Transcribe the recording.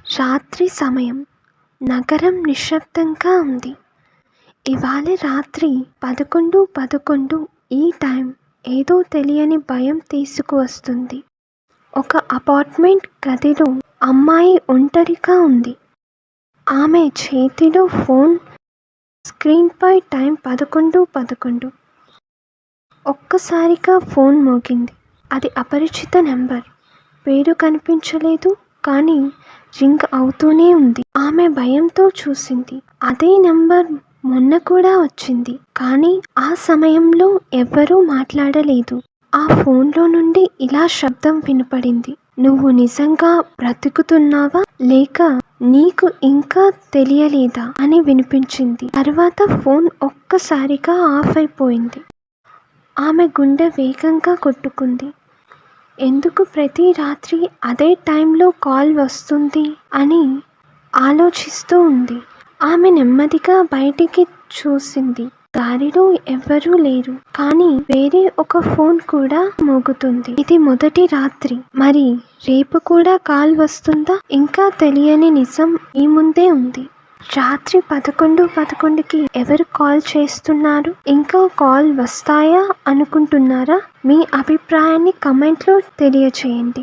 రాత్రి సమయం. నగరం నిశ్శబ్దంగా ఉంది. ఇవాళ రాత్రి 11:11 ఈ టైం ఏదో తెలియని భయం తీసుకువస్తుంది. ఒక అపార్ట్మెంట్ గదిలో అమ్మాయి ఒంటరిగా ఉంది. ఆమె చేతిలో ఫోన్. స్క్రీన్పై టైం 11:11. ఒక్కసారిగా ఫోన్ మోగింది. అది అపరిచిత నెంబర్. పేరు కనిపించలేదు, కానీ రింగ్ అవుతూనే ఉంది. ఆమె భయంతో చూసింది. అదే నెంబర్ మొన్న కూడా వచ్చింది, కానీ ఆ సమయంలో ఎవ్వరూ మాట్లాడలేదు. ఆ ఫోన్లో నుండి ఇలా శబ్దం వినపడింది. నువ్వు నిజంగా బ్రతుకుతున్నావా, లేక నీకు ఇంకా తెలియలేదా అని వినిపించింది. తర్వాత ఫోన్ ఒక్కసారిగా ఆఫ్ అయిపోయింది. ఆమె గుండె వేగంగా కొట్టుకుంది. ఎందుకు ప్రతి రాత్రి అదే టైంలో కాల్ వస్తుంది అని ఆలోచిస్తూ ఉంది. ఆమె నెమ్మదిగా బయటికి చూసింది. దారిలో ఎవ్వరూ లేరు, కానీ వేరే ఒక ఫోన్ కూడా మోగుతుంది. ఇది మొదటి రాత్రి. మరి రేపు కూడా కాల్ వస్తుందా? ఇంకా తెలియని నిజం ఈ ముందే ఉంది. రాత్రి 11:11కి ఎవరు కాల్ చేస్తున్నారు? ఇంకా కాల్ వస్తాయా అనుకుంటున్నారా? మీ అభిప్రాయాన్ని కామెంట్లో తెలియచేయండి.